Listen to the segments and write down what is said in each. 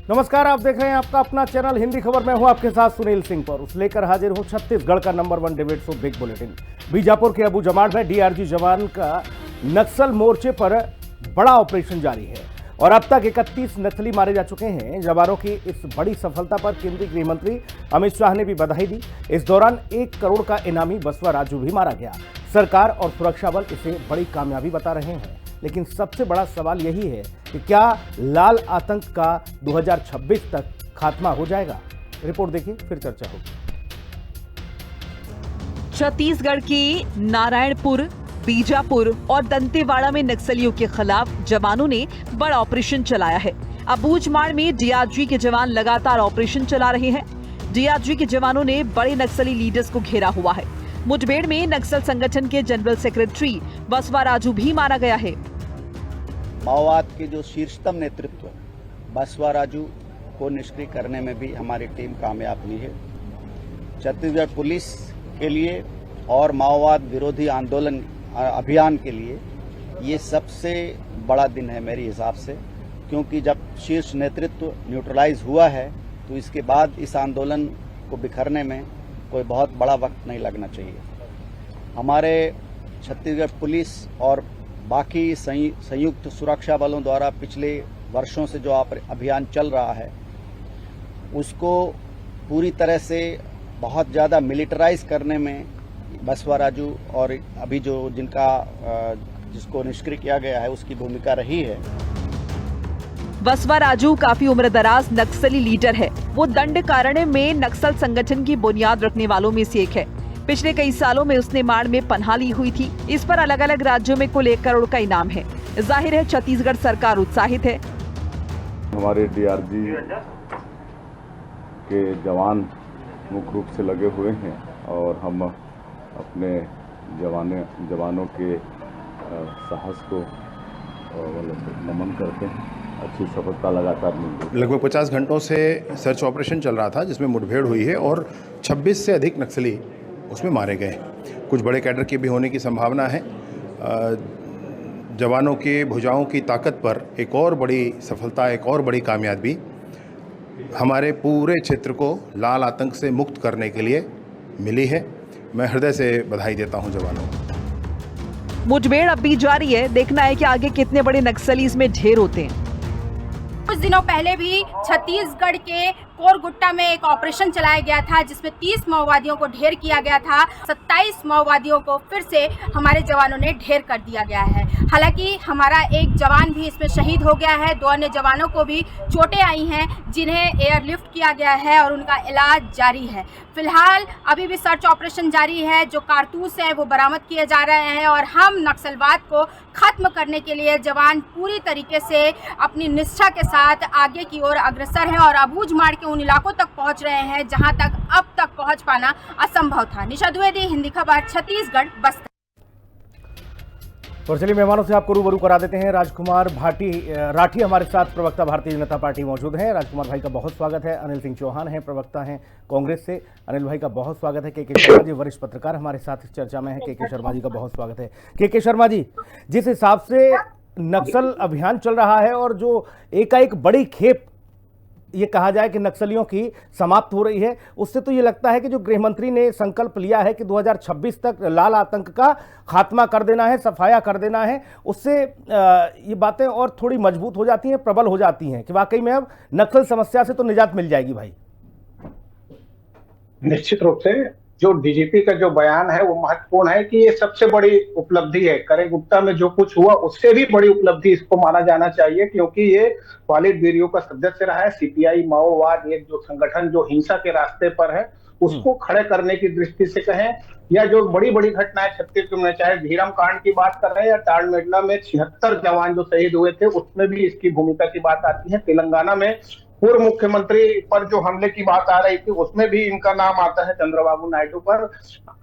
नमस्कार, आप देख रहे हैं आपका अपना चैनल हिंदी खबर। मैं हूं आपके साथ सुनील सिंह पर उस लेकर हाजिर हूं छत्तीसगढ़ का number 1 debate show big bulletin. Bijapur के अबू जमाड़ में डीआरजी जवान का नक्सल मोर्चे पर बड़ा ऑपरेशन जारी है और अब तक 31 नक्सली मारे जा चुके हैं। जवानों की इस बड़ी सफलता पर केंद्रीय गृह मंत्री अमित शाह ने भी बधाई दी। इस दौरान 1 करोड़ का इनामी बसवा राजू भी मारा गया। सरकार और सुरक्षा बल इसे बड़ी कामयाबी बता रहे हैं, लेकिन सबसे बड़ा सवाल यही है कि क्या लाल आतंक का 2026 तक खात्मा हो जाएगा। रिपोर्ट देखिए, फिर चर्चा होगी। छत्तीसगढ़ के नारायणपुर, बीजापुर और दंतेवाड़ा में नक्सलियों के खिलाफ जवानों ने बड़ा ऑपरेशन चलाया है। अबूझमाड़ में डीआरजी के जवान लगातार ऑपरेशन चला रहे हैं। डीआरजी के जवानों ने बड़े नक्सली लीडर्स को घेरा हुआ है। मुठभेड़ में नक्सल संगठन के जनरल सेक्रेटरी बसवा राजू भी मारा गया है। माओवाद के जो शीर्षतम नेतृत्व बसवा राजू को निष्क्रिय करने में भी हमारी टीम कामयाब हुई है। छत्तीसगढ़ पुलिस के लिए और माओवाद विरोधी आंदोलन अभियान के लिए ये सबसे बड़ा दिन है मेरे हिसाब से, क्योंकि जब शीर्ष नेतृत्व न्यूट्रलाइज हुआ है तो इसके बाद इस आंदोलन को बिखरने में कोई बहुत बड़ा वक्त नहीं लगना चाहिए। हमारे छत्तीसगढ़ पुलिस और बाकी संयुक्त सुरक्षा बलों द्वारा पिछले वर्षों से जो अभियान चल रहा है उसको पूरी तरह से बहुत ज़्यादा मिलिटराइज करने में बसवा राजू और अभी जो जिसको निष्क्रिय किया गया है उसकी भूमिका रही है। बसवा राजू काफी उम्रदराज नक्सली लीडर है। वो दंडकारण्य में नक्सल संगठन की बुनियाद रखने वालों में से एक है। पिछले कई सालों में उसने माड़ में पनाह ली हुई थी। इस पर अलग अलग राज्यों में कुल 1 करोड़ का इनाम है। जाहिर है छत्तीसगढ़ सरकार उत्साहित है। हमारे डीआरजी के जवान मुख्य रूप से लगे हुए हैं और हम अपने जवानों के साहस को नमन करते हैं। अच्छी सफलता लगातार मिल रही है। लगभग 50 घंटों से सर्च ऑपरेशन चल रहा था जिसमें मुठभेड़ हुई है और 26 से अधिक नक्सली उसमें मारे गए। कुछ बड़े कैडर की भी होने की संभावना है। जवानों के भुजाओं की ताकत पर एक और बड़ी सफलता, एक और बड़ी कामयाबी हमारे पूरे क्षेत्र को लाल आतंक से मुक्त करने के लिए मिली है। मैं हृदय से बधाई देता हूं जवानों को। मुठभेड़ अब भी जारी है। देखना है कि आगे कितने बड़े नक्सली इसमें ढेर होते हैं। कुछ दिनों पहले भी छत्तीसगढ़ के कोरगुट्टा में एक ऑपरेशन चलाया गया था जिसमें 30 माओवादियों को ढेर किया गया था। 27 माओवादियों को फिर से हमारे जवानों ने ढेर कर दिया गया है। हालांकि हमारा एक जवान भी इसमें शहीद हो गया है। 2 अन्य जवानों को भी चोटें आई हैं जिन्हें एयरलिफ्ट किया गया है और उनका इलाज जारी है। फिलहाल अभी भी सर्च ऑपरेशन जारी है। जो कारतूस हैं वो बरामद किए जा रहे हैं और हम नक्सलवाद को खत्म करने के लिए जवान पूरी तरीके से अपनी निष्ठा के साथ आगे की ओर अग्रसर हैं और अबूझमाड़ के उन इलाकों तक पहुंच रहे हैं जहां तक अब तक पहुंच पाना असंभव था। निशा द्विवेदी, हिंदी खबर, छत्तीसगढ़, बस्तर। तो चलिए मेहमानों से आपको रूबरू करा देते हैं। राजकुमार राठी हमारे साथ प्रवक्ता भारतीय जनता पार्टी मौजूद हैं। राजकुमार भाई का बहुत स्वागत है। अनिल सिंह चौहान हैं, प्रवक्ता हैं कांग्रेस से। अनिल भाई का बहुत स्वागत है। के शर्मा जी वरिष्ठ पत्रकार हमारे साथ इस चर्चा में है। के शर्मा जी का बहुत स्वागत है। के शर्मा जी, जिस हिसाब से नक्सल अभियान चल रहा है और जो एकाएक बड़ी खेप ये कहा जाए कि नक्सलियों की समाप्त हो रही है, उससे तो ये लगता है कि जो गृह मंत्री ने संकल्प लिया है कि 2026 तक लाल आतंक का खात्मा कर देना है, सफाया कर देना है, उससे ये बातें और थोड़ी मजबूत हो जाती हैं, प्रबल हो जाती हैं कि वाकई में अब नक्सल समस्या से तो निजात मिल जाएगी। भाई निश्चित रूप से जो डीजीपी का जो बयान है वो महत्वपूर्ण है कि ये सबसे बड़ी उपलब्धि है। करेगुट्टा में जो कुछ हुआ उससे भी बड़ी उपलब्धि इसको माना जाना चाहिए, क्योंकि ये पॉलिट ब्यूरो का सदस्य रहा है। सीपीआई माओवाद एक जो संगठन जो हिंसा के रास्ते पर है उसको खड़े करने की दृष्टि से कहें, या जो बड़ी बड़ी घटनाएं छत्तीसगढ़ में, चाहे झीरम कांड की बात कर रहे हैं या ताड़मेटला में 76 जवान जो शहीद हुए थे उसमें भी इसकी भूमिका की बात आती है। तेलंगाना में पूर्व मुख्यमंत्री पर जो हमले की बात आ रही थी उसमें भी इनका नाम आता है, चंद्रबाबू नायडू पर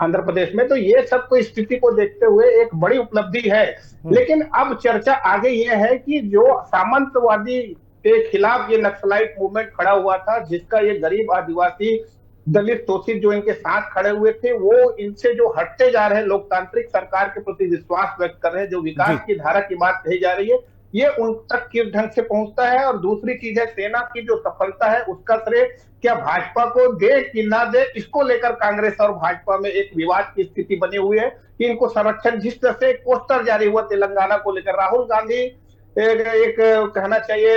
आंध्र प्रदेश में। तो ये सब को स्थिति को देखते हुए एक बड़ी उपलब्धि है। लेकिन अब चर्चा आगे ये है कि जो सामंतवादी के खिलाफ ये नक्सलाइट मूवमेंट खड़ा हुआ था, जिसका ये गरीब आदिवासी दलित शोषित जो इनके साथ खड़े हुए थे, वो इनसे जो हटते जा रहे हैं, लोकतांत्रिक सरकार के प्रति विश्वास व्यक्त कर रहे हैं, जो विकास की धारा की बात कही जा रही है, ये उन तक किस ढंग से पहुंचता है। और दूसरी चीज है, सेना की जो सफलता है उसका श्रेय क्या भाजपा को दे कि ना दे, इसको लेकर कांग्रेस और भाजपा में एक विवाद की स्थिति बनी हुई है कि इनको संरक्षण, जिस तरह से पोस्टर जारी हुआ तेलंगाना को लेकर, राहुल गांधी एक कहना चाहिए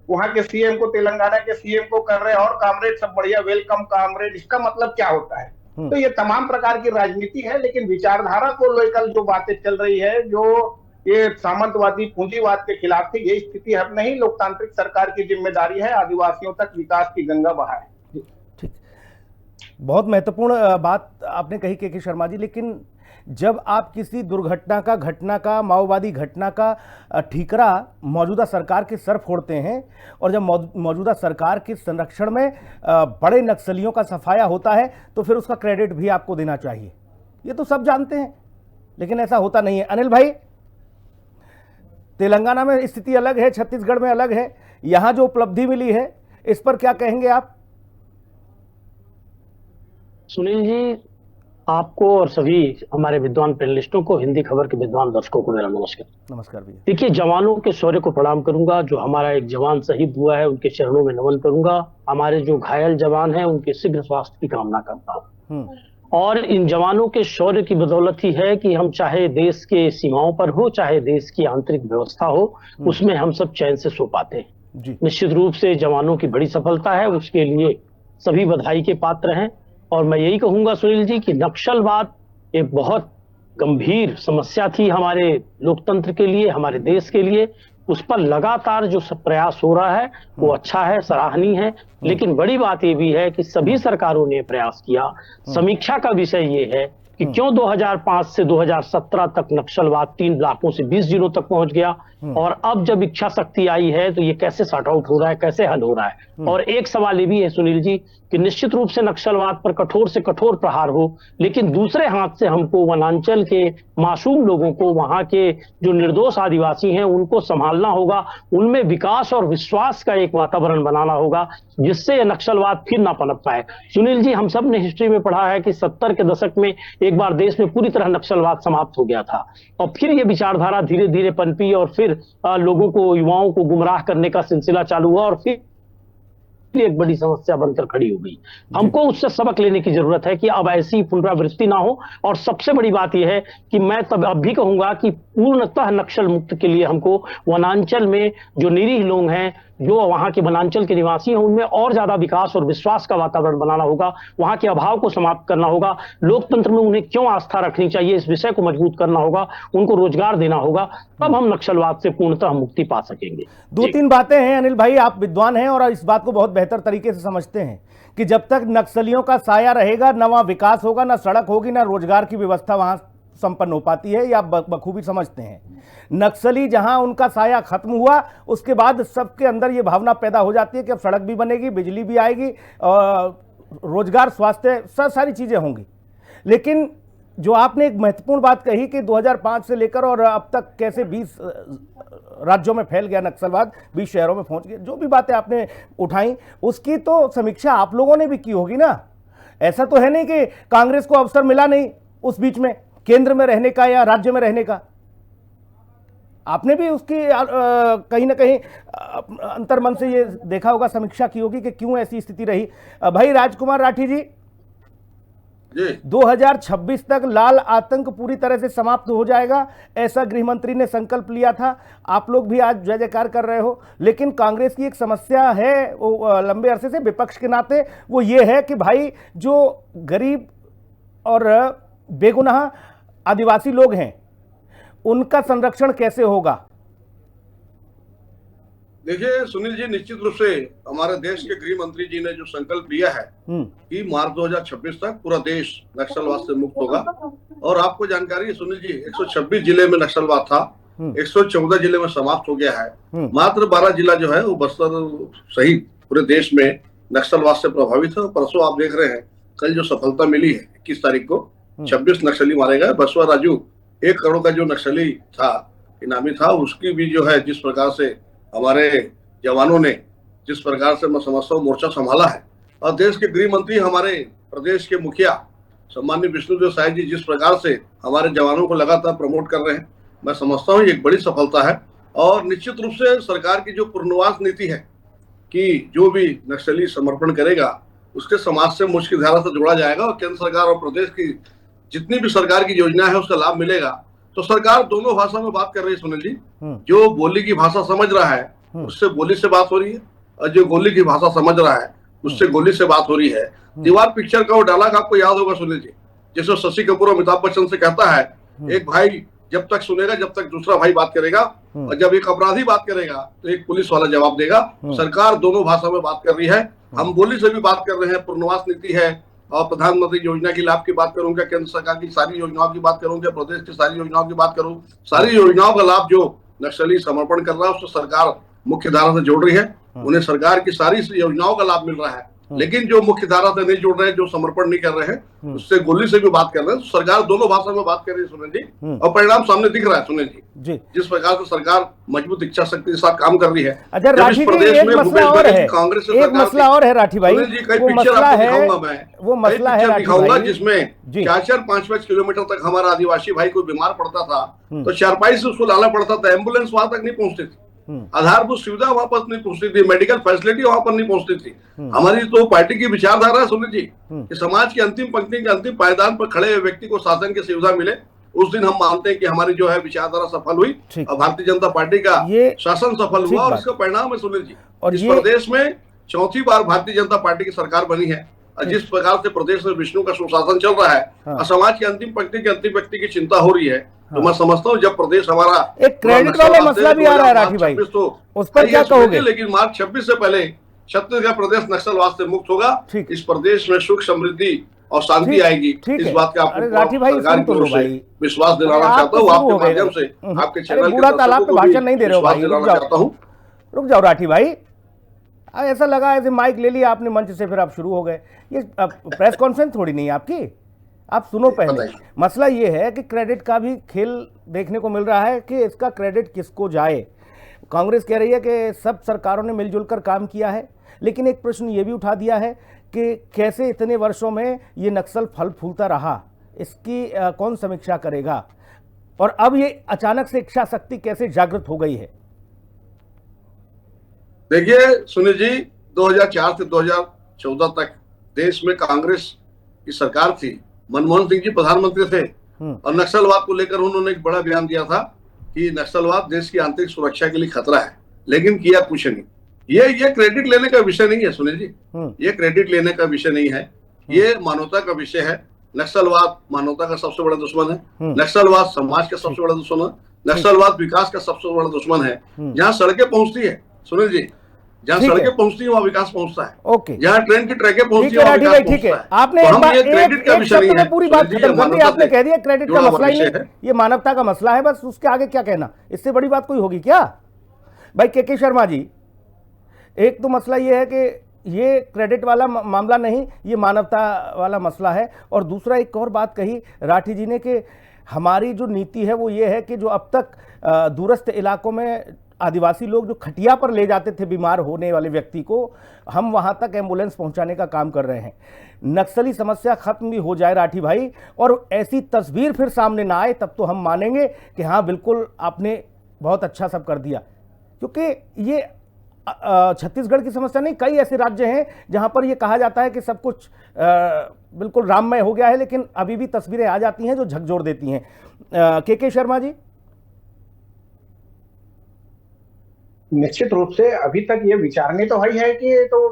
वहां के सीएम को, तेलंगाना के सीएम को कर रहे हैं, और कामरेड सब बढ़िया, वेलकम कामरेड, इसका मतलब क्या होता है। तो ये तमाम प्रकार की राजनीति है, लेकिन विचारधारा को लेकर जो बातें चल रही है, जो ये सामंतवादी पूंजीवाद के खिलाफ थी, ये स्थिति अब नहीं। लोकतांत्रिक सरकार की जिम्मेदारी है आदिवासियों तक विकास की गंगा बहाए। ठीक, बहुत महत्वपूर्ण बात आपने कही के शर्मा जी। लेकिन जब आप किसी घटना का माओवादी घटना का ठीकरा मौजूदा सरकार के सर फोड़ते हैं, और जब मौजूदा सरकार के संरक्षण में बड़े नक्सलियों का सफाया होता है, तो फिर उसका क्रेडिट भी आपको देना चाहिए। ये तो सब जानते हैं, लेकिन ऐसा होता नहीं है। अनिल भाई, तेलंगाना में स्थिति अलग है, छत्तीसगढ़ में अलग है, यहां जो उपलब्धि मिली है इस पर क्या कहेंगे आप? सुनील जी, आपको और सभी हमारे विद्वान पैनलिस्टों को, हिंदी खबर के विद्वान दर्शकों को मेरा नमस्कार। नमस्कार भैया। देखिए, जवानों के शौर्य को प्रणाम करूंगा। जो हमारा एक जवान शहीद हुआ है उनके चरणों में नमन करूंगा। हमारे जो घायल जवान हैं उनके शीघ्र स्वास्थ्य की कामना करता हूं। और इन जवानों के शौर्य की बदौलत ही है कि हम चाहे देश के सीमाओं पर हो, चाहे देश की आंतरिक व्यवस्था हो, उसमें हम सब चैन से सो पाते हैं। निश्चित रूप से जवानों की बड़ी सफलता है, उसके लिए सभी बधाई के पात्र हैं। और मैं यही कहूंगा सुनील जी कि नक्सलवाद एक बहुत गंभीर समस्या थी हमारे लोकतंत्र के लिए, हमारे देश के लिए। उस पर लगातार जो प्रयास हो रहा है वो अच्छा है, सराहनीय है। लेकिन बड़ी बात ये भी है कि सभी सरकारों ने प्रयास किया। समीक्षा का विषय ये है कि क्यों 2005 से 2017 तक नक्सलवाद 3 ब्लॉकों से 20 जिलों तक पहुंच गया, और अब जब इच्छा शक्ति आई है तो ये कैसे सॉर्ट आउट हो रहा है, कैसे हल हो रहा है। और एक सवाल ये भी है सुनील जी कि निश्चित रूप से नक्सलवाद पर कठोर से कठोर प्रहार हो, लेकिन दूसरे हाथ से हमको वनांचल के मासूम लोगों को, वहां के जो निर्दोष आदिवासी हैं उनको संभालना होगा, उनमें विकास और विश्वास का एक वातावरण बनाना होगा, जिससे नक्सलवाद फिर ना पनप पाए। सुनील जी, हम सब ने हिस्ट्री में पढ़ा है कि 70 के दशक में एक बार देश में पूरी तरह नक्सलवाद समाप्त हो गया था, और फिर ये विचारधारा धीरे धीरे पनपी, और फिर लोगों को, युवाओं को गुमराह करने का सिलसिला चालू हुआ, और फिर एक बड़ी समस्या बनकर खड़ी हो गई। हमको उससे सबक लेने की जरूरत है कि अब ऐसी पुनरावृत्ति ना हो। और सबसे बड़ी बात यह है कि मैं तब अब भी कहूंगा कि पूर्णतः नक्सल मुक्त के लिए हमको वनांचल में जो निरीह लोग हैं, जो वहां के वनांचल के निवासी हैं, उनमें और ज्यादा विकास और विश्वास का वातावरण बनाना होगा। वहां के अभाव को समाप्त करना होगा। लोकतंत्र में उन्हें क्यों आस्था रखनी चाहिए, इस विषय को मजबूत करना होगा। उनको रोजगार देना होगा, तब हम नक्सलवाद से पूर्णतः मुक्ति पा सकेंगे। 2-3 बातें हैं अनिल भाई, आप विद्वान हैं और इस बात को बहुत बेहतर तरीके से समझते हैं कि जब तक नक्सलियों का साया रहेगा, न वहां विकास होगा, न सड़क होगी, न रोजगार की व्यवस्था वहां संपन्न हो पाती है। या बखूबी समझते हैं। नक्सली जहां उनका साया खत्म हुआ, उसके बाद सबके अंदर ये भावना पैदा हो जाती है कि अब सड़क भी बनेगी, बिजली भी आएगी, रोजगार, स्वास्थ्य, सारी चीजें होंगी। लेकिन जो आपने एक महत्वपूर्ण बात कही कि 2005 से लेकर और अब तक कैसे 20 राज्यों में फैल गया नक्सलवाद, 20 शहरों में पहुंच गया, जो भी बातें आपने उठाई उसकी तो समीक्षा आप लोगों ने भी की होगी ना। ऐसा तो है नहीं कि कांग्रेस को अवसर मिला नहीं उस बीच में केंद्र में रहने का या राज्य में रहने का। आपने भी उसकी कहीं ना कहीं अंतर्मन से ये देखा होगा, समीक्षा की होगी कि क्यों ऐसी स्थिति रही। भाई राजकुमार राठी जी, 2026 तक लाल आतंक पूरी तरह से समाप्त हो जाएगा, ऐसा गृह मंत्री ने संकल्प लिया था। आप लोग भी आज जय जयकार कर रहे हो, लेकिन कांग्रेस की एक समस्या है वो लंबे अरसे से विपक्ष के नाते, वो ये है कि भाई जो गरीब और बेगुनाह आदिवासी लोग हैं उनका संरक्षण कैसे होगा। देखिए सुनील जी, निश्चित रूप से हमारे देश के गृह मंत्री जी ने जो संकल्प लिया है कि मार्च 2026 तक पूरा देश नक्सलवाद से मुक्त होगा। और आपको जानकारी है सुनील जी, 126 जिले में नक्सलवाद था, 114 जिले में समाप्त हो गया है। मात्र 12 जिला जो है वो बस्तर सहित पूरे देश में नक्सलवाद से प्रभावित है। परसों आप देख रहे हैं, कल जो सफलता मिली है 21 तारीख को 26 नक्सली मारे गए। बसवा राजू 1 करोड़ का जो नक्सली था, इनामी था, उसकी भी जो है जिस प्रकार से हमारे जवानों ने जिस प्रकार से मैं समझता हूँ मोर्चा संभाला है, और देश के गृह मंत्री हमारे प्रदेश के मुखिया सम्माननीय विष्णुदेव साय जी जिस प्रकार से हमारे जवानों को लगातार प्रमोट कर रहे हैं, मैं समझता हूँ ये एक बड़ी सफलता है। और निश्चित रूप से सरकार की जो पुनर्वास नीति है कि जो भी नक्सली समर्पण करेगा उसके समाज से मुख्य धारा से जोड़ा जाएगा और केंद्र सरकार और प्रदेश की जितनी भी सरकार की योजना है उसका लाभ मिलेगा। तो सरकार दोनों भाषा में बात कर रही है सुनील जी। जो बोली की भाषा समझ रहा है उससे बोली से बात हो रही है, और जो गोली की भाषा समझ रहा है उससे गोली से बात हो रही है। दीवार पिक्चर का वो डायलॉग आपको याद होगा सुनील जी, जैसे शशि कपूर अमिताभ बच्चन से कहता है एक भाई जब तक सुनेगा जब तक दूसरा भाई बात करेगा, और जब एक अपराधी बात करेगा तो एक पुलिस वाला जवाब देगा। सरकार दोनों भाषा में बात कर रही है। हम बोली से भी बात कर रहे हैं, पुनर्वास नीति है और प्रधानमंत्री योजना की लाभ की बात करूंगा, केंद्र सरकार की सारी योजनाओं की बात करूंगा, प्रदेश की सारी योजनाओं की बात करूं, सारी योजनाओं का लाभ जो नक्सली समर्पण कर रहा है उसको सरकार मुख्य धारा से जोड़ रही है। उन्हें सरकार की सारी योजनाओं का लाभ मिल रहा है। लेकिन जो मुख्य धारा से नहीं जुड़ रहे हैं, जो समर्पण नहीं कर रहे हैं, उससे गोली से भी बात कर रहे हैं। तो सरकार दोनों भाषा में बात कर रही है सुनील जी, और परिणाम सामने दिख रहा है सुनील जी। जिस प्रकार से सरकार मजबूत इच्छा शक्ति के साथ काम कर रही है। अच्छा राठी जी, एक मसला और है, एक मसला और है राठी भाई, वो मसला है, वो मसला है दिखाऊंगा जिसमें 4-5 किलोमीटर तक हमारा आदिवासी भाई कोई बीमार पड़ता था तो चारपाई से उसको लाना पड़ता था, एम्बुलेंस वहां तक नहीं पहुंचती थी, आधारभूत सुविधा वहां पर नहीं पहुंचती थी, मेडिकल फैसिलिटी वहां पर नहीं पहुंचती थी। हमारी तो पार्टी की विचारधारा है सुनील जी कि समाज की अंतिम पंक्ति के अंतिम पायदान पर खड़े हुए व्यक्ति को शासन की सुविधा मिले। उस दिन हम मानते हैं कि हमारी जो है विचारधारा सफल हुई और भारतीय जनता पार्टी का शासन सफल हुआ, और इसका परिणाम है सुनील जी। और इस प्रदेश में चौथी बार भारतीय जनता पार्टी की सरकार बनी है, और जिस प्रकार से प्रदेश में विष्णु का सुशासन चल रहा है और समाज की अंतिम पंक्ति के अंतिम व्यक्ति की चिंता हो रही है, तो मैं समझता हूँ जब प्रदेश हमारा एक क्रेडिट वाला मसला भी आ रहा है राठी भाई, तो उस पर क्या कहोगे? लेकिन मार्च 26 से पहले छत्तीसगढ़ प्रदेश नक्सलवाद से मुक्त होगा। इस प्रदेश में सुख समृद्धि और शांति आएगी, इस बात का आपको राठी भाई विश्वास दिलाना चाहता हूँ। आपके माध्यम से आपके चैनल पूरा तालाब पे भाषण नहीं दे रहे हो भाई, रुक जाओ राठी भाई। ऐसा लगा ऐसे माइक ले लिया आपने मंच से, फिर आप शुरू हो गए। ये प्रेस कॉन्फ्रेंस थोड़ी नहीं है आपकी, आप सुनो पहले। मसला ये है कि क्रेडिट का भी खेल देखने को मिल रहा है कि इसका क्रेडिट किसको जाए। कांग्रेस कह रही है कि सब सरकारों ने मिलजुल कर काम किया है, लेकिन एक प्रश्न ये भी उठा दिया है कि कैसे इतने वर्षों में ये नक्सल फल फूलता रहा, इसकी कौन समीक्षा करेगा, और अब ये अचानक से इच्छा शक्ति कैसे जागृत हो गई है। देखिए सुनील जी, 2004 से 2014 तक देश में कांग्रेस की सरकार थी, मनमोहन सिंह जी प्रधानमंत्री थे, और नक्सलवाद को लेकर उन्होंने एक बड़ा बयान दिया था कि नक्सलवाद देश की आंतरिक सुरक्षा के लिए खतरा है, लेकिन किया कुछ नहीं। ये क्रेडिट लेने का विषय नहीं है सुनील जी, ये क्रेडिट लेने का विषय नहीं है, ये मानवता का विषय है। नक्सलवाद मानवता का सबसे बड़ा दुश्मन है, नक्सलवाद समाज का सबसे बड़ा दुश्मन है, नक्सलवाद विकास का सबसे बड़ा दुश्मन है। जहाँ सड़कें पहुंचती है सुनील जी, जहाँ सड़कें पहुंचती है वहाँ विकास पहुंचता है। ओके, जहाँ ट्रेन की ट्रैकें पहुंचती है वहाँ विकास पहुंचता है। आपने क्रेडिट का विषय नहीं है, पूरी बात खत्म कर दी, आपने कह दिया क्रेडिट का मसला ही नहीं, ये मानवता का मसला है, बस उसके आगे क्या कहना, इससे बड़ी बात कोई होगी क्या भाई? के शर्मा जी, एक तो मसला ये है कि ये क्रेडिट वाला मामला नहीं, ये मानवता वाला मसला है, और दूसरा एक और बात कही राठी जी ने कि हमारी जो नीति है वो ये है कि जो अब तक दूरस्थ इलाकों में आदिवासी लोग जो खटिया पर ले जाते थे बीमार होने वाले व्यक्ति को, हम वहां तक एम्बुलेंस पहुंचाने का काम कर रहे हैं। नक्सली समस्या खत्म भी हो जाए राठी भाई, और ऐसी तस्वीर फिर सामने ना आए, तब तो हम मानेंगे कि हाँ बिल्कुल आपने बहुत अच्छा सब कर दिया। क्योंकि ये छत्तीसगढ़ की समस्या नहीं, कई ऐसे राज्य हैं जहां पर ये कहा जाता है कि सब कुछ बिल्कुल राममय हो गया है, लेकिन अभी भी तस्वीरें आ जाती हैं जो झकझोर देती हैं। के शर्मा जी, निश्चित रूप से अभी तक ये विचारने तो है कि तो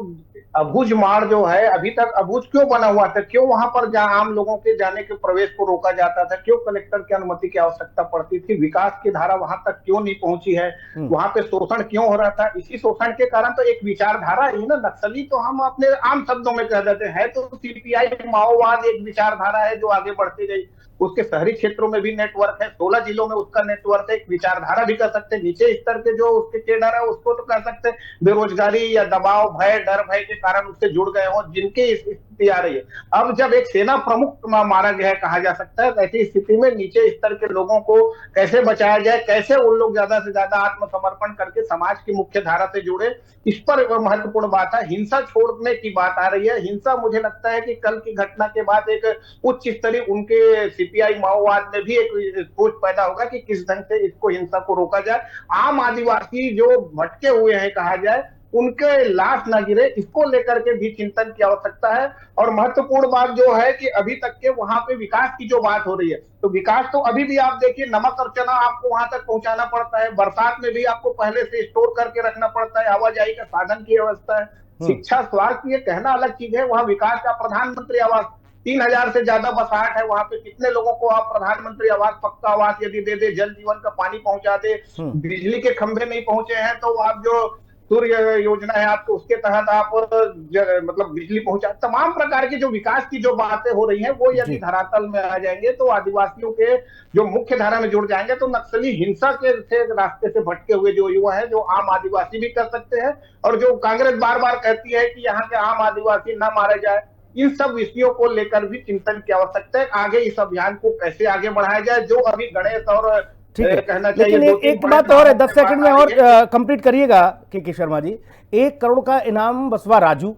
अबूझ मार्ग जो है अभी तक अबूझ क्यों बना हुआ था, क्यों वहां पर जहां आम लोगों के जाने के प्रवेश को रोका जाता था, क्यों कलेक्टर की अनुमति की आवश्यकता पड़ती थी, विकास की धारा वहां तक क्यों नहीं पहुंची है, वहां पे शोषण क्यों हो रहा था। इसी शोषण के कारण तो एक विचारधारा ही ना, नक्सली तो हम अपने आम शब्दों में कह देते हैं, तो सीपीआई माओवाद एक विचारधारा है जो आगे बढ़ती गई। उसके शहरी क्षेत्रों में भी नेटवर्क है, 16 जिलों में उसका नेटवर्क है, एक विचारधारा भी कर सकते हैं। नीचे स्तर के जो उसके केडर है उसको तो कह सकते हैं बेरोजगारी या दबाव भय डर भय के कारण उससे जुड़ गए हों, जिनकी स्थिति आ रही है। अब जब एक सेना प्रमुख मारा गया है कहा जा सकता है, ऐसी स्थिति में नीचे स्तर के लोगों को कैसे बचाया जाए, कैसे उन लोग ज्यादा से ज्यादा आत्मसमर्पण करके समाज की मुख्य धारा से जुड़े, इस पर महत्वपूर्ण बात है। हिंसा छोड़ने की बात आ रही है। हिंसा मुझे लगता है कि कल की घटना के बाद एक उच्च स्तरीय उनके सीपीआई माओवाद में भी एक सोच पैदा होगा कि किस ढंग से इसको हिंसा को रोका जाए। आम आदिवासी जो भटके हुए हैं कहा जाए, उनके लाश न गिरे, इसको लेकर के भी चिंतन की आवश्यकता है। और महत्वपूर्ण बात जो है कि अभी तक के वहां पे विकास की जो बात हो रही है, तो विकास तो अभी भी आप देखिए, नमक और चना आपको वहां तक पहुंचाना पड़ता है, बरसात में भी आपको पहले से स्टोर करके रखना पड़ता है, आवाजाही का साधन की व्यवस्था है, शिक्षा, स्वास्थ्य, ये कहना अलग चीज है। वहां विकास का प्रधानमंत्री आवास 3000 से ज्यादा बसाहट है, वहां पे कितने लोगों को आप प्रधानमंत्री आवास, पक्का आवास यदि दे दे, जल जीवन का पानी पहुंचा दे, बिजली के खंभे नहीं पहुंचे हैं तो आप जो सूर्य योजना है आपको, उसके तहत आप मतलब बिजली पहुंचा, तमाम प्रकार की जो विकास की जो बातें हो रही हैं वो यदि धरातल में आ जाएंगे तो आदिवासियों के जो मुख्य धारा में जुड़ जाएंगे, तो नक्सली हिंसा के रास्ते से भटके हुए जो युवा है, जो आम आदिवासी भी कर सकते हैं, और जो कांग्रेस बार बार कहती है कि यहाँ के आम आदिवासी न मारे जाए, इन सब विषयों को लेकर भी चिंतन की आवश्यकता है। आगे इस अभियान को कैसे आगे बढ़ाया जाए, जो अभी गणेश और ठीक है, लेकिन एक बात और है, 10 सेकंड में और कंप्लीट करिएगा के शर्मा जी। 1 करोड़ का इनाम बसवा राजू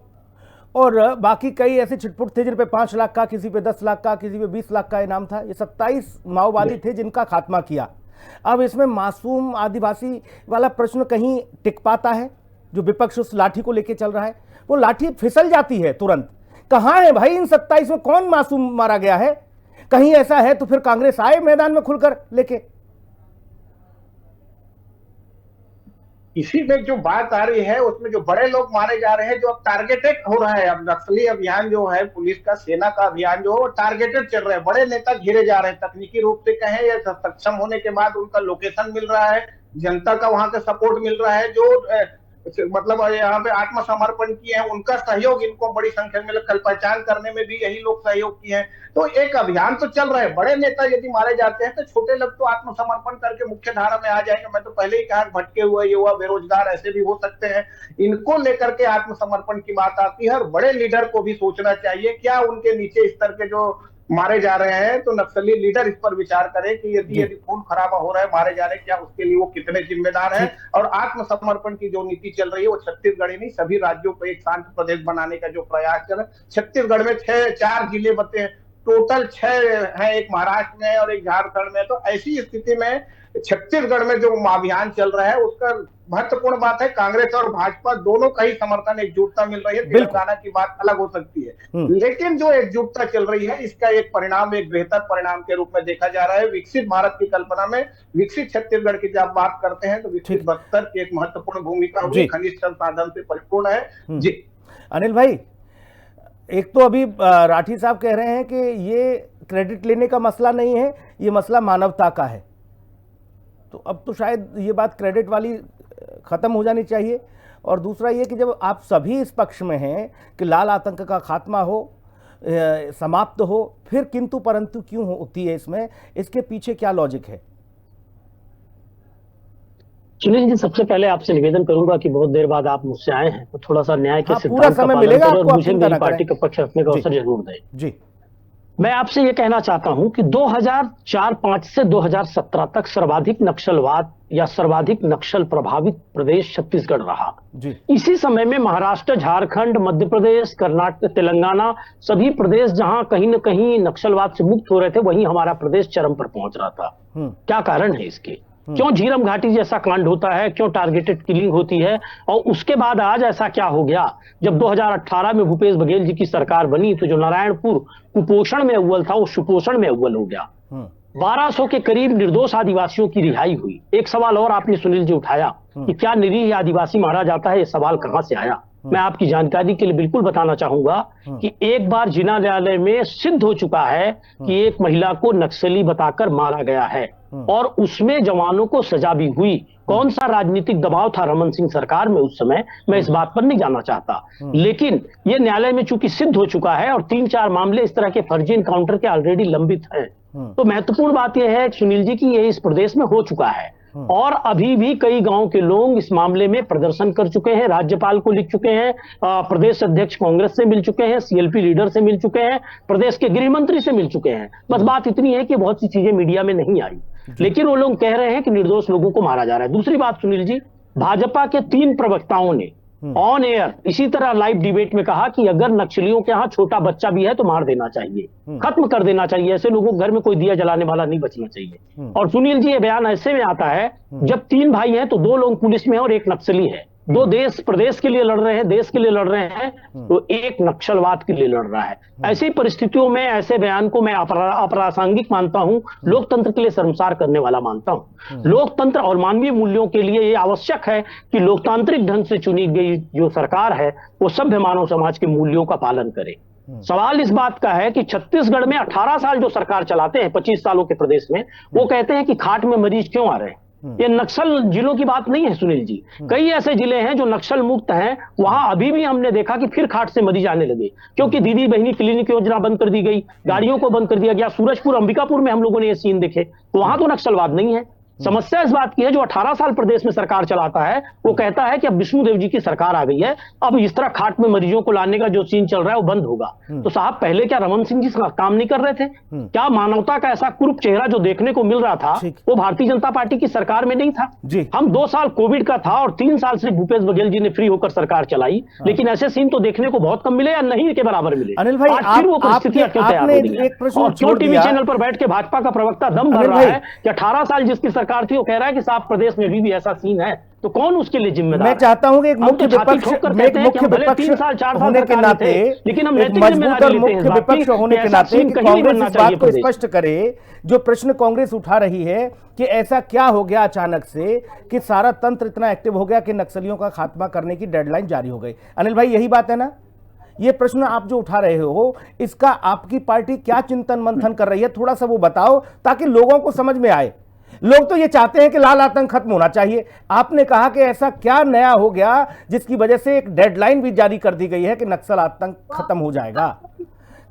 और बाकी कई ऐसे छिटपुट थे जिन पे 5 लाख का, किसी पे 10 लाख का, किसी पे 20 लाख का इनाम था। ये 27 माओवादी थे जिनका खात्मा किया। अब इसमें मासूम आदिवासी वाला प्रश्न कहीं टिक पाता है? जो विपक्ष उस लाठी को लेके चल रहा है, वो लाठी फिसल जाती है तुरंत। कहाँ है भाई इन 27 में कौन मासूम मारा गया है? कहीं ऐसा है तो फिर कांग्रेस आए मैदान में खुलकर लेके। इसी में जो बात आ रही है उसमें जो बड़े लोग मारे जा रहे हैं, जो अब टारगेटेड हो रहा है, अब नक्सली अभियान जो है, पुलिस का, सेना का अभियान जो है, वो टारगेटेड चल रहा है। बड़े नेता घेरे जा रहे हैं, तकनीकी रूप से कहें या सक्षम होने के बाद उनका लोकेशन मिल रहा है, जनता का वहां का सपोर्ट मिल रहा है, जो मतलब यहाँ पे आत्मसमर्पण किए हैं उनका सहयोग इनको बड़ी संख्या में कल पहचान करने में भी यही लोग सहयोग किए हैं। तो एक अभियान तो चल रहा है। बड़े नेता यदि मारे जाते हैं तो छोटे लोग तो आत्मसमर्पण करके मुख्य धारा में आ जाएंगे। मैं तो पहले ही कहा, भटके हुए युवा, बेरोजगार ऐसे भी हो सकते हैं, इनको लेकर के आत्मसमर्पण की बात आती है। और बड़े लीडर को भी सोचना चाहिए, क्या उनके नीचे स्तर के जो मारे जा रहे हैं तो नक्सली लीडर इस पर विचार करें कि यदि खून खराबा हो रहा है, मारे जा रहे हैं, क्या उसके लिए वो कितने जिम्मेदार हैं। और आत्मसमर्पण की जो नीति चल रही है वो छत्तीसगढ़ ही नहीं, सभी राज्यों को एक शांत प्रदेश बनाने का जो प्रयास चल रहा है। छत्तीसगढ़ में 4 जिले बचे हैं, टोटल 6 हैं, एक महाराष्ट्र में और एक झारखंड में। तो ऐसी स्थिति में छत्तीसगढ़ में जो अभियान चल रहा है उसका महत्वपूर्ण बात है, कांग्रेस और भाजपा दोनों का ही समर्थन, एकजुटता मिल रही है। तेलंगाना की बात अलग हो सकती है, लेकिन जो एकजुटता चल रही है इसका एक परिणाम, एक बेहतर परिणाम के रूप में देखा जा रहा है। विकसित भारत की कल्पना में विकसित छत्तीसगढ़ की जब बात करते हैं तो विकसित बस्तर की एक महत्वपूर्ण भूमिका होगी, खनिज संसाधन से परिपूर्ण है। जी अनिल भाई, एक तो अभी राठी साहब कह रहे हैं कि ये क्रेडिट लेने का मसला नहीं है, ये मसला मानवता का है। तो अब तो शायद ये बात क्रेडिट वाली खत्म हो जानी चाहिए। और दूसरा ये कि जब आप सभी इस पक्ष में हैं कि लाल आतंक का खात्मा हो, समाप्त हो, फिर किंतु परंतु क्यों होती है इसमें? इसके पीछे क्या लॉजिक है? सुनील जी, सबसे पहले आपसे निवेदन करूंगा कि बहुत देर बाद आप मुझसे आए हैं तो थोड़ा सा न्याय के सिद्धांत पूरा समय मिलेगा आपको, मुझे मेरी पार्टी का पक्ष रखने का अवसर जरूर दें। जी, मैं आपसे ये कहना चाहता हूं कि 2004-05 से 2017 तक सर्वाधिक नक्सलवाद या सर्वाधिक नक्सल प्रभावित प्रदेश छत्तीसगढ़ रहा। जी। इसी समय में महाराष्ट्र, झारखंड, मध्य प्रदेश, कर्नाटक, तेलंगाना, सभी प्रदेश जहां कहीं न कहीं नक्सलवाद से मुक्त हो रहे थे, वहीं हमारा प्रदेश चरम पर पहुंच रहा था। क्या कारण है इसके? क्यों झीरम घाटी जैसा कांड होता है? क्यों टारगेटेड किलिंग होती है? और उसके बाद आज ऐसा क्या हो गया? जब 2018 में भूपेश बघेल जी की सरकार बनी तो जो नारायणपुर कुपोषण में अव्वल था वो सुपोषण में अव्वल हो गया। 1200 के करीब निर्दोष आदिवासियों की रिहाई हुई। एक सवाल और आपने सुनील जी उठाया कि क्या निरीह आदिवासी मारा जाता है, ये सवाल कहां से आया? मैं आपकी जानकारी के लिए बिल्कुल बताना चाहूंगा कि एक बार जिला न्यायालय में सिद्ध हो चुका है कि एक महिला को नक्सली बताकर मारा गया है और उसमें जवानों को सजा भी हुई। कौन सा राजनीतिक दबाव था रमन सिंह सरकार में उस समय, मैं इस बात पर नहीं जाना चाहता, लेकिन ये न्यायालय में चूंकि सिद्ध हो चुका है और 3-4 मामले इस तरह के फर्जी इनकाउंटर के ऑलरेडी लंबित हैं, तो महत्वपूर्ण बात यह है सुनील जी कि ये इस प्रदेश में हो चुका है। और अभी भी कई गांव के लोग इस मामले में प्रदर्शन कर चुके हैं, राज्यपाल को लिख चुके हैं, प्रदेश अध्यक्ष कांग्रेस से मिल चुके हैं, सीएलपी लीडर से मिल चुके हैं, प्रदेश के गृह मंत्री से मिल चुके हैं। बस बात इतनी है कि बहुत सी चीजें मीडिया में नहीं आई, लेकिन वो लोग कह रहे हैं कि निर्दोष लोगों को मारा जा रहा है। दूसरी बात सुनील जी, भाजपा के 3 प्रवक्ताओं ने ऑन एयर इसी तरह लाइव डिबेट में कहा कि अगर नक्सलियों के यहाँ छोटा बच्चा भी है तो मार देना चाहिए, खत्म कर देना चाहिए, ऐसे लोगों के घर में कोई दिया जलाने वाला नहीं बचना चाहिए। और सुनील जी, ये बयान ऐसे में आता है जब 3 भाई हैं तो 2 लोग पुलिस में हैं और 1 नक्सली है। 2 देश प्रदेश के लिए लड़ रहे हैं, देश के लिए लड़ रहे हैं, तो 1 नक्सलवाद के लिए लड़ रहा है। ऐसी परिस्थितियों में ऐसे बयान को मैं अप्रासंगिक मानता हूं, लोकतंत्र के लिए शर्मसार करने वाला मानता हूं। लोकतंत्र और मानवीय मूल्यों के लिए ये आवश्यक है कि लोकतांत्रिक ढंग से चुनी गई जो सरकार है वो सभ्य मानव समाज के मूल्यों का पालन करे। सवाल इस बात का है कि छत्तीसगढ़ में 18 साल जो सरकार चलाते हैं, 25 सालों के प्रदेश में, वो कहते हैं कि खाट में मरीज क्यों आ रहे हैं। ये नक्सल जिलों की बात नहीं है सुनील जी, कई ऐसे जिले हैं जो नक्सल मुक्त हैं, वहां अभी भी हमने देखा कि फिर खाट से मरीज आने लगे, क्योंकि दीदी बहनी क्लिनिक योजना बंद कर दी गई, गाड़ियों को बंद कर दिया गया। सूरजपुर अंबिकापुर में हम लोगों ने ये सीन देखे, तो वहां तो नक्सलवाद नहीं है। समस्या इस बात की है जो 18 साल प्रदेश में सरकार चलाता है वो कहता है कि अब विष्णुदेव जी की सरकार आ गई है, अब इस तरह खाट में मरीजों को लाने का जो सीन चल रहा है वो बंद होगा। तो साहब, पहले क्या रमन सिंह जी काम नहीं कर रहे थे? क्या मानवता का ऐसा कुरूप चेहरा जो देखने को मिल रहा था वो भारतीय जनता पार्टी की सरकार में नहीं था? हम 2 साल कोविड का था और 3 साल से भूपेश बघेल जी ने फ्री होकर सरकार चलाई, लेकिन ऐसे सीन तो देखने को बहुत कम मिले या नहीं के बराबर मिले। अनिल भाई, आज फिर वो परिस्थितियां क्यों तैयार हो रही हैं? और क्यों टीवी चैनल पर बैठ के भाजपा का प्रवक्ता दम भर रहा है कि 18 साल जिसकी सरकार थी वो कह रहा है कि साफ प्रदेश में भी ऐसा सीन है, तो कौन उसके लिए जिम्मेदार है? मैं चाहता हूं कि एक मुख्य विपक्ष होने के नाते, लेकिन हम एक मजबूत और मुख्य विपक्ष होने के नाते कांग्रेस इस बात को स्पष्ट करे, जो प्रश्न कांग्रेस उठा रही है कि ऐसा क्या हो गया अचानक से कि सारा तंत्र इतना एक्टिव हो गया कि नक्सलियों का खात्मा करने की डेडलाइन जारी हो गई। अनिल भाई, यही बात है ना? ये प्रश्न आप जो उठा रहे हो, इसका आपकी पार्टी क्या चिंतन मंथन कर रही है, थोड़ा सा वो बताओ ताकि लोगों को समझ में आए। लोग तो ये चाहते हैं कि लाल आतंक खत्म होना चाहिए। आपने कहा कि ऐसा क्या नया हो गया जिसकी वजह से एक डेडलाइन भी जारी कर दी गई है कि नक्सल आतंक खत्म हो जाएगा।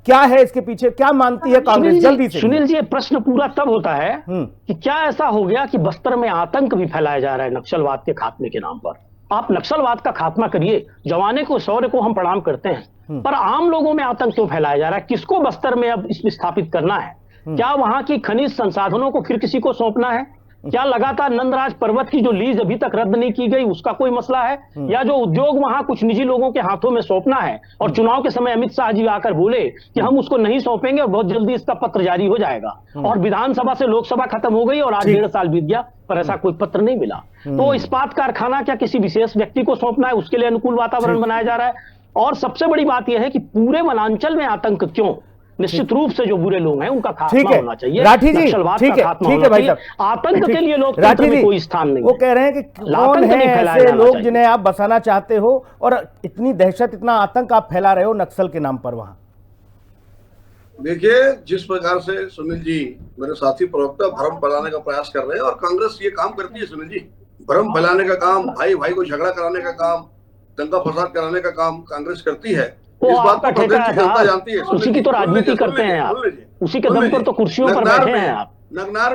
क्या है इसके पीछे, क्या मानती है कांग्रेस? जल्दी से सुनील जी, प्रश्न पूरा तब होता है कि क्या ऐसा हो गया कि बस्तर में आतंक भी फैलाया जा रहा है नक्सलवाद के खात्मे के नाम पर। आप नक्सलवाद का खात्मा करिए, जवाने को शौर्य को हम प्रणाम करते हैं, पर आम लोगों में आतंक क्यों फैलाया जा रहा है? किसको बस्तर में अब इसमें स्थापित करना है? क्या वहां की खनिज संसाधनों को फिर किसी को सौंपना है? क्या लगातार नंदराज पर्वत की जो लीज अभी तक रद्द नहीं की गई उसका कोई मसला है? या जो उद्योग वहां कुछ निजी लोगों के हाथों में सौंपना है और चुनाव के समय अमित शाह जी आकर बोले कि हम उसको नहीं सौंपेंगे और बहुत जल्दी इसका पत्र जारी हो जाएगा, और विधानसभा से लोकसभा खत्म हो गई और आज 1.5 साल बीत गया पर ऐसा कोई पत्र नहीं मिला। तो इस्पात कारखाना क्या किसी विशेष व्यक्ति को सौंपना है? उसके लिए अनुकूल वातावरण बनाया जा रहा है। और सबसे बड़ी बात यह है कि पूरे वनांचल में आतंक क्यों? निश्चित रूप से जो बुरे लोग हैं उनका खात्मा होना चाहिए। राठी जी, ठीक है भाई साहब, आतंक के लिए लोकतंत्र में कोई स्थान नहीं। वो कह रहे हैं कि कौन है ऐसे लोग जिन्हें आप बसाना चाहते हो और इतनी दहशत, इतना आतंक आप फैला रहे हो नक्सल के नाम पर वहां? देखिए, जिस प्रकार से सुनील जी, मेरे साथी प्रवक्ता, भ्रम फैलाने का प्रयास कर रहे हैं, और कांग्रेस ये काम करती है सुनील जी, भ्रम फैलाने का काम, भाई भाई को झगड़ा कराने का काम, दंगा फसाद कराने का काम कांग्रेस करती है। इस बात को प्रदेश की जनता जानती है। उसी की तो राजनीति करते हैं आप, उसी के दम पर तो कुर्सियों पर बैठे हैं आप।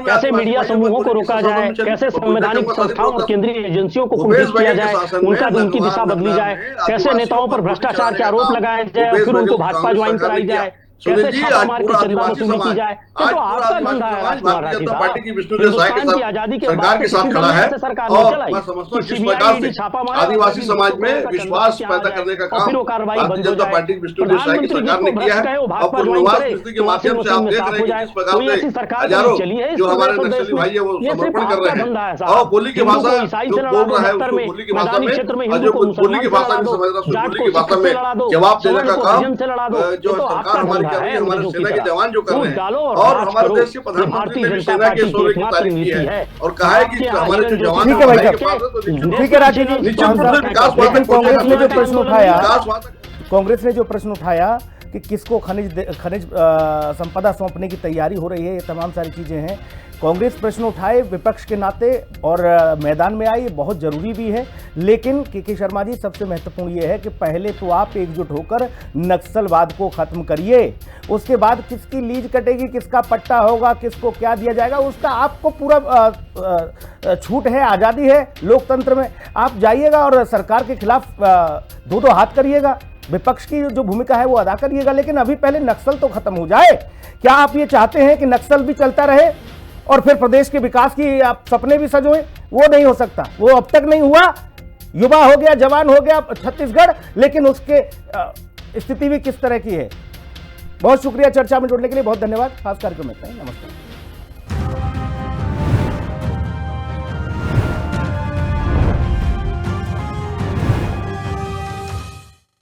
कैसे मीडिया समूहों को रोका जाए, कैसे संवैधानिक संस्थाओं और केंद्रीय एजेंसियों को कुंठित किया जाए, उनकी दिशा बदली जाए, कैसे नेताओं पर भ्रष्टाचार के आरोप लगाए जाए, फिर उनको भाजपा ज्वाइन कराई जाए, कैसे छापामार की चंदा वसूली की जाए। ये तो आपका धंधा है राजकुमार राठी साहब। हिंदुस्तान की आजादी के बाद के साथ खड़ा है, सरकार और मैं समझता हूं जिस प्रकार से आदिवासी समाज में विश्वास पैदा करने का काम भारतीय जनता पार्टी की विष्णुदेव साय की सरकार ने किया है। और पुनर्वास नीति के माध्यम से आप देख रहे हैं कि जिस प्रकार से हजारों जो हमारे नक्सली भाई है वो समर्पण कर रहे हैं, और बोली की भाषा जो बोल रहा है उसको बोली की भाषा में, और जो बोली की भाषा में समझ रहा है बोली की भाषा में जवाब देने का काम जो सरकार हमारी हमारे सेना के जवान जो कर रहे हैं, और हमारे देश के प्रधानमंत्री ने भी सेना के शौर्य की तारीफ की है और कहा है कि हमारे जो जवान ठीक है भाई साहब, ठीक है राठी जी, लेकिन कांग्रेस ने जो प्रश्न उठाया कि किसको खनिज संपदा सौंपने की तैयारी हो रही है, ये तमाम सारी चीजें हैं, कांग्रेस प्रश्न उठाए विपक्ष के नाते और मैदान में आई, बहुत जरूरी भी है। लेकिन के शर्मा जी, सबसे महत्वपूर्ण ये है कि पहले तो आप एकजुट होकर नक्सलवाद को खत्म करिए, उसके बाद किसकी लीज कटेगी, किसका पट्टा होगा, किसको क्या दिया जाएगा, उसका आपको पूरा छूट है, आज़ादी है लोकतंत्र में। आप जाइएगा और सरकार के खिलाफ दो हाथ करिएगा, विपक्ष की जो भूमिका है वो अदा करिएगा। लेकिन अभी पहले नक्सल तो खत्म हो जाए। क्या आप ये चाहते हैं कि नक्सल भी चलता रहे और फिर प्रदेश के विकास की आप सपने भी सजोएं? वो नहीं हो सकता, वो अब तक नहीं हुआ। युवा हो गया, जवान हो गया छत्तीसगढ़, लेकिन उसके स्थिति भी किस तरह की है। बहुत शुक्रिया चर्चा में जुड़ने के लिए, बहुत धन्यवाद। खास कार्यक्रम में नमस्कार।